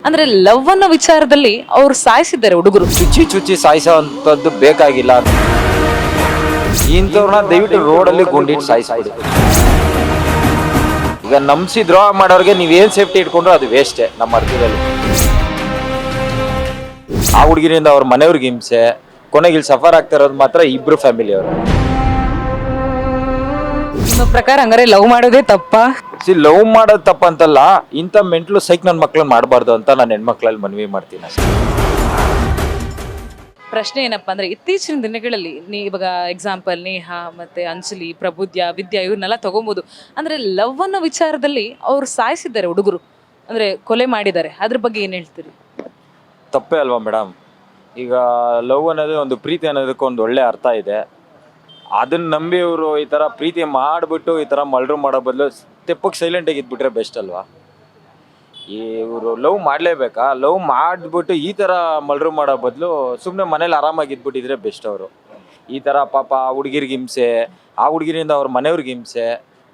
ಅಂದ್ರೆ ಲವ್ ಅನ್ನೋ ವಿಚಾರದಲ್ಲಿ ಅವ್ರು ಸಾಯಿಸಿದ್ದಾರೆ ಹುಡುಗರು. ಚುಚ್ಚಿ ಚುಚ್ಚಿ ಸಾಯಿಸೋಂಥದ್ದು ಬೇಕಾಗಿಲ್ಲ. ಇಂಥವ್ರನ್ನ ದಯವಿಟ್ಟು ರೋಡಲ್ಲಿ ಗುಂಡಿಟ್ಟು ಸಾಯಿಸ್ಬಿಡಿ. ಈಗ ನಂಬಿಸಿ ದ್ರೋಹ ಮಾಡೋರಿಗೆ ನೀವೇನು ಸೇಫ್ಟಿ ಇಟ್ಕೊಂಡ್ರು ಅದು ವೇಸ್ಟೇ ನಮ್ಮ ಅರ್ಥದಲ್ಲಿ. ಆ ಹುಡುಗಿರಿಂದ ಅವ್ರ ಮನೆಯವ್ರಿಗೆ ಹಿಂಸೆ, ಕೊನೆಗೆ ಇಲ್ಲಿ ಸಫರ್ ಆಗ್ತಾ ಇರೋದು ಮಾತ್ರ ಇಬ್ರು ಫ್ಯಾಮಿಲಿ ಅವರು. ನಿಮ್ಮ ಪ್ರಕಾರ ಹಂಗಾರೆ ಲವ್ ಮಾಡೋದೇ ತಪ್ಪಾ? ಲವ್ ಮಾಡೋದು ತಪ್ಪಂತಲ್ಲ, ಇಂಥ ಮೆಂಟ್ಲು ಸೈಕ್ ನನ್ನ ಮಕ್ಳನ್ನ ಮಾಡಬಾರ್ದು ಅಂತ ನಾನು ಹೆಣ್ಮಕ್ಳಲ್ಲಿ ಮನವಿ ಮಾಡ್ತೀನಿ ಅಷ್ಟೇ. ಪ್ರಶ್ನೆ ಏನಪ್ಪಾ ಅಂದ್ರೆ, ಇತ್ತೀಚಿನ ದಿನಗಳಲ್ಲಿ ಇವಾಗ ಎಕ್ಸಾಂಪಲ್ ನೇಹಾ ಮತ್ತೆ ಅಂಜಲಿ, ಪ್ರಬುದ್ಯ, ವಿದ್ಯಾ ಇವ್ರನ್ನೆಲ್ಲ ತಗೊಬೋದು. ಅಂದ್ರೆ ಲವ್ ಅನ್ನೋ ವಿಚಾರದಲ್ಲಿ ಅವ್ರು ಸಾಯಿಸಿದ್ದಾರೆ ಹುಡುಗರು, ಅಂದ್ರೆ ಕೊಲೆ ಮಾಡಿದ್ದಾರೆ. ಅದ್ರ ಬಗ್ಗೆ ಏನ್ ಹೇಳ್ತೀರಿ? ತಪ್ಪೇ ಅಲ್ವಾ ಮೇಡಮ್? ಈಗ ಲವ್ ಅನ್ನೋದು ಒಂದು ಪ್ರೀತಿ ಅನ್ನೋದಕ್ಕೆ ಒಂದು ಒಳ್ಳೆ ಅರ್ಥ ಇದೆ. ಅದನ್ನ ನಂಬಿ ಇವರು ಈ ಥರ ಪ್ರೀತಿ ಮಾಡಿಬಿಟ್ಟು ಈ ಥರ ಮಲ್ಡ್ರು ಮಾಡೋ ಬದಲು ತೆಪ್ಪಕ್ಕೆ ಸೈಲೆಂಟಾಗಿ ಇದ್ಬಿಟ್ರೆ ಬೆಸ್ಟ್ ಅಲ್ವಾ? ಇವರು ಲವ್ ಮಾಡಲೇಬೇಕಾ? ಲವ್ ಮಾಡಿಬಿಟ್ಟು ಈ ಥರ ಮಲ್ಡ್ರು ಮಾಡೋ ಬದಲು ಸುಮ್ಮನೆ ಮನೇಲಿ ಆರಾಮಾಗಿ ಇದ್ಬಿಟ್ಟಿದ್ರೆ ಬೆಸ್ಟ್ ಅವರು. ಈ ಥರ ಪಾಪ ಆ ಹುಡುಗಿರಿಗೆ ಹಿಂಸೆ, ಆ ಹುಡುಗಿರಿಂದ ಅವ್ರ ಮನೆಯವ್ರಿಗೆ ಹಿಂಸೆ,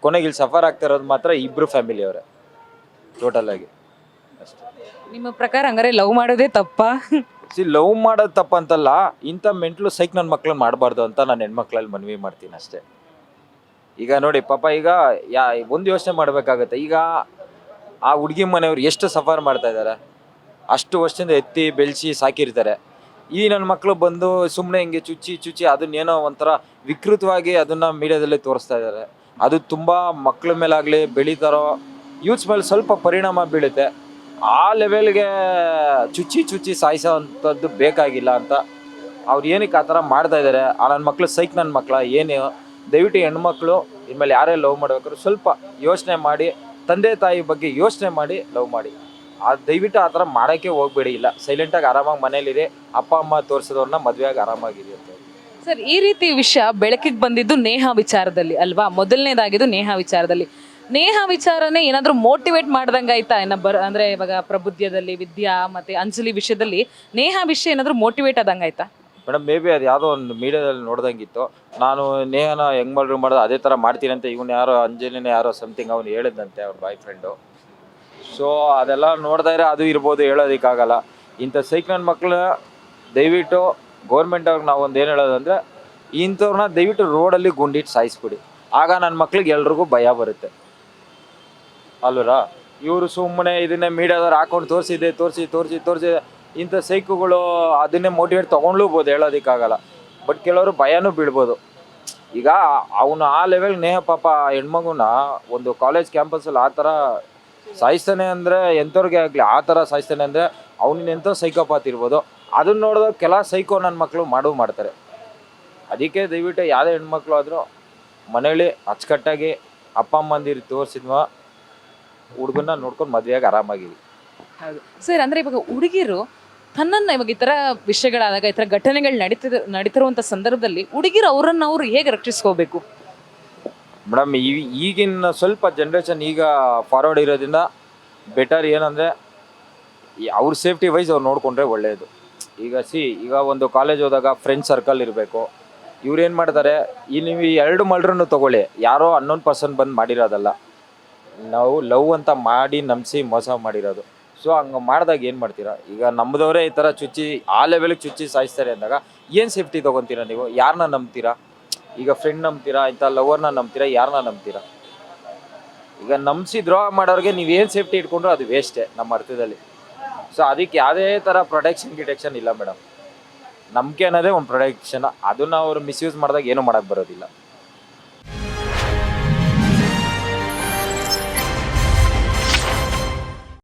ಕೊನೆಗೆ ಇಲ್ಲಿ ಸಫರ್ ಆಗ್ತಾ ಇರೋದು ಮಾತ್ರ ಇಬ್ಬರು ಫ್ಯಾಮಿಲಿ ಅವರೇ ಟೋಟಲ್ ಆಗಿ ಅಷ್ಟೇ. ನಿಮ್ಮ ಪ್ರಕಾರ ಹಂಗಾರೆ ಲವ್ ಮಾಡೋದೇ ತಪ್ಪಾ? ಲವ್ ಮಾಡೋದು ತಪ್ಪಂತಲ್ಲ, ಇಂಥ ಮೆಂಟ್ಲು ಸೈಕ್ ನನ್ನ ಮಕ್ಳನ್ನ ಮಾಡಬಾರ್ದು ಅಂತ ನಾನು ಹೆಣ್ಮಕ್ಳಲ್ಲಿ ಮನವಿ ಮಾಡ್ತೀನಿ ಅಷ್ಟೇ. ಈಗ ನೋಡಿ ಪಾಪ, ಈಗ ಒಂದು ಯೋಚನೆ ಮಾಡಬೇಕಾಗತ್ತೆ. ಈಗ ಆ ಹುಡುಗಿ ಮನೆಯವ್ರು ಎಷ್ಟು ಸಫರ್ ಮಾಡ್ತಾ ಇದ್ದಾರೆ, ಅಷ್ಟು ವರ್ಷದಿಂದ ಎತ್ತಿ ಬೆಳೆಸಿ ಸಾಕಿರ್ತಾರೆ. ಈ ನನ್ನ ಮಕ್ಕಳು ಬಂದು ಸುಮ್ಮನೆ ಹಿಂಗೆ ಚುಚ್ಚಿ ಅದನ್ನೇನೋ ಒಂಥರ ವಿಕೃತವಾಗಿ ಅದನ್ನು ಮೀಡಿಯಾದಲ್ಲಿ ತೋರಿಸ್ತಾ ಇದ್ದಾರೆ. ಅದು ತುಂಬ ಮಕ್ಕಳ ಮೇಲಾಗಲಿ ಬೆಳೀತಾರೋ ಯೂತ್ಸ್ ಮೇಲೆ ಸ್ವಲ್ಪ ಪರಿಣಾಮ ಬೀಳುತ್ತೆ. ಆ ಲೆವೆಲ್ಗೆ ಚುಚ್ಚಿ ಸಾಯಿಸೋ ಅಂಥದ್ದು ಬೇಕಾಗಿಲ್ಲ ಅಂತ ಅವ್ರು ಏನಕ್ಕೆ ಆ ಥರ ಮಾಡ್ತಾ ಇದ್ದಾರೆ. ಆ ನನ್ನ ಮಕ್ಕಳು ಸೈಕ್ ನನ್ನ ಮಕ್ಕಳ ಏನು? ದಯವಿಟ್ಟು ಹೆಣ್ಮಕ್ಳು ಇನ್ಮೇಲೆ ಯಾರೇ ಲವ್ ಮಾಡ್ಬೇಕಾದ್ರು ಸ್ವಲ್ಪ ಯೋಚನೆ ಮಾಡಿ, ತಂದೆ ತಾಯಿ ಬಗ್ಗೆ ಯೋಚನೆ ಮಾಡಿ ಲವ್ ಮಾಡಿ. ದಯವಿಟ್ಟು ಆ ಥರ ಮಾಡೋಕ್ಕೆ ಹೋಗ್ಬೇಡಿ. ಇಲ್ಲ, ಸೈಲೆಂಟಾಗಿ ಆರಾಮಾಗಿ ಮನೇಲಿರಿ, ಅಪ್ಪ ಅಮ್ಮ ತೋರಿಸಿದವ್ರನ್ನ ಮದುವೆಯಾಗಿ ಆರಾಮಾಗಿರಿ ಅಂತ. ಸರ್, ಈ ರೀತಿ ವಿಷಯ ಬೆಳಕಿಗೆ ಬಂದಿದ್ದು ನೇಹಾ ವಿಚಾರದಲ್ಲಿ ಅಲ್ವಾ? ಮೊದಲನೇದಾಗಿದ್ದು ನೇಹಾ ವಿಚಾರದಲ್ಲಿ. ನೇಹಾ ವಿಚಾರನೇ ಏನಾದರೂ ಮೋಟಿವೇಟ್ ಮಾಡ್ದಂಗೆ ಆಯ್ತಾ? ಅಂದ್ರೆ ಇವಾಗ ಪ್ರಬುದ್ಯದಲ್ಲಿ ವಿದ್ಯಾ ಮತ್ತೆ ಅಂಜಲಿ ವಿಷಯದಲ್ಲಿ ನೇಹಾ ವಿಷಯ ಏನಾದರೂ ಮೋಟಿವೇಟ್ ಆದಂಗೆ ಆಯ್ತಾ? ಮೇಡಮ್, ಮೇ ಬಿ ಅದು ಯಾವುದೋ ಒಂದು ಮೀಡಿಯಾದಲ್ಲಿ ನೋಡ್ದಂಗಿತ್ತು. ನಾನು ನೇಹನ ಹೆಂಗೆ ಮಾಡ್ರು ಮಾಡೋದು ಅದೇ ಥರ ಮಾಡ್ತೀನಿ ಅಂತ ಇವನು ಯಾರೋ ಅಂಜಲಿನ ಯಾರೋ ಸಮಥಿಂಗ್ ಅವನು ಹೇಳಿದಂತೆ ಅವ್ರ ಬಾಯ್ ಫ್ರೆಂಡು. ಸೊ ಅದೆಲ್ಲ ನೋಡ್ತಾ ಇದ್ರೆ ಅದು ಇರ್ಬೋದು, ಹೇಳೋದಕ್ಕಾಗಲ್ಲ. ಇಂಥ ಸೈಕ್ ನನ್ನ ಮಕ್ಕಳು ದಯವಿಟ್ಟು ಗೌರ್ಮೆಂಟ್ ಅವ್ರಿಗೆ ನಾವು ಒಂದು ಏನು ಹೇಳೋದಂದರೆ, ಇಂಥವ್ರನ್ನ ದಯವಿಟ್ಟು ರೋಡಲ್ಲಿ ಗುಂಡಿಟ್ಟು ಸಾಯಿಸ್ಬಿಡಿ. ಆಗ ನನ್ನ ಮಕ್ಳಿಗೆ ಎಲ್ರಿಗೂ ಭಯ ಬರುತ್ತೆ ಅಲ್ವರಾ? ಇವರು ಸುಮ್ಮನೆ ಇದನ್ನೇ ಮೀಡಿಯಾದವ್ರು ಹಾಕೊಂಡು ತೋರಿಸಿ ಇಂಥ ಸೈಕುಗಳು ಅದನ್ನೇ ಮೋಟಿವೇಟ್ ತೊಗೊಂಡ್ಲೂಬೋದು, ಹೇಳೋದಕ್ಕಾಗಲ್ಲ. ಬಟ್ ಕೆಲವರು ಭಯನೂ ಬೀಳ್ಬೋದು. ಈಗ ಅವನು ಆ ಲೆವೆಲ್ ನೇಹ ಪಾಪ ಹೆಣ್ಮಗುನ ಒಂದು ಕಾಲೇಜ್ ಕ್ಯಾಂಪಸಲ್ಲಿ ಆ ಥರ ಸಾಯಿಸ್ತಾನೆ ಅಂದರೆ, ಎಂಥವ್ರಿಗೆ ಆಗಲಿ ಆ ಥರ ಸಾಯಿಸ್ತಾನೆ ಅಂದರೆ ಅವನಿನ ಎಂಥೋ ಸೈಕೋಪಾತ್ ಇರ್ಬೋದು. ಅದನ್ನ ನೋಡಿದಾಗ ಕೆಲ ಸೈಕೋ ನನ್ನ ಮಕ್ಕಳು ಮಾಡ್ತಾರೆ. ಅದಕ್ಕೆ ದಯವಿಟ್ಟು ಯಾವುದೇ ಹೆಣ್ಮಕ್ಳು ಆದರೂ ಮನೇಲಿ ಅಚ್ಚುಕಟ್ಟಾಗಿ ಅಪ್ಪ ಅಮ್ಮಂದಿರು ತೋರಿಸಿದ್ವ ಹುಡುಗನ್ನ ನೋಡ್ಕೊಂಡು ಮದುವೆಯಾಗಿ ಆರಾಮಾಗಿರಿ. ಹೌದು ಸರ್. ಅಂದರೆ ಇವಾಗ ಹುಡುಗಿರು ತನ್ನನ್ನು ಇವಾಗ ಈ ಥರ ವಿಷಯಗಳಾದಾಗ, ಈ ಥರ ಘಟನೆಗಳು ನಡೀತಿರುವಂಥ ಸಂದರ್ಭದಲ್ಲಿ ಹುಡುಗಿರು ಅವ್ರು ಹೇಗೆ ರಕ್ಷಿಸ್ಕೋಬೇಕು? ಮೇಡಮ್, ಈಗಿನ ಸ್ವಲ್ಪ ಜನ್ರೇಷನ್ ಈಗ ಫಾರ್ವರ್ಡ್ ಇರೋದ್ರಿಂದ ಬೆಟರ್ ಏನಂದರೆ ಅವ್ರ ಸೇಫ್ಟಿ ವೈಸ್ ಅವ್ರು ನೋಡಿಕೊಂಡ್ರೆ ಒಳ್ಳೆಯದು. ಈಗ ಒಂದು ಕಾಲೇಜ್ ಹೋದಾಗ ಫ್ರೆಂಡ್ ಸರ್ಕಲ್ ಇರಬೇಕು. ಇವ್ರು ಏನು ಮಾಡ್ತಾರೆ, ನೀವು ಈ 2 ಮಲ್ಡ್ರನ್ನು ತೊಗೊಳ್ಳಿ, ಯಾರೋ ಅನ್ನೋನ್ ಪರ್ಸನ್ ಬಂದು ಮಾಡಿರೋದಲ್ಲ, ನಾವು ಲವ್ ಅಂತ ಮಾಡಿ ನಂಬಿಸಿ ಮೋಸ ಮಾಡಿರೋದು. ಸೊ ಹಂಗೆ ಮಾಡಿದಾಗ ಏನು ಮಾಡ್ತೀರಾ? ಈಗ ನಮ್ಮದವರೇ ಈ ಥರ ಚುಚ್ಚಿ ಆ ಲೆವೆಲಿಗೆ ಚುಚ್ಚಿ ಸಾಯಿಸ್ತಾರೆ ಅಂದಾಗ ಏನು ಸೇಫ್ಟಿ ತೊಗೊತೀರಾ ನೀವು? ಯಾರನ್ನ ನಂಬ್ತೀರಾ? ಈಗ ಫ್ರೆಂಡ್ ನಂಬ್ತೀರಾ, ಇಂಥ ಲವರ್ನ ನಂಬ್ತೀರಾ, ಯಾರನ್ನ ನಂಬ್ತೀರಾ? ಈಗ ನಂಬಿಸಿ ದ್ರೋಹ ಮಾಡೋರಿಗೆ ನೀವೇನು ಸೇಫ್ಟಿ ಇಟ್ಕೊಂಡ್ರು ಅದು ವೇಸ್ಟೇ ನಮ್ಮ ಅರ್ಥದಲ್ಲಿ. ಸೊ ಅದಕ್ಕೆ ಯಾವುದೇ ಥರ ಪ್ರೊಟೆಕ್ಷನ್ ಇಲ್ಲ ಮೇಡಮ್. ನಂಬಿಕೆ ಅನ್ನೋದೇ ಒಂದು ಪ್ರೊಟೆಕ್ಷನ್. ಅದನ್ನು ಅವರು ಮಿಸ್ಯೂಸ್ ಮಾಡಿದಾಗ ಏನೂ ಮಾಡೋಕ್ಕೆ ಬರೋದಿಲ್ಲ.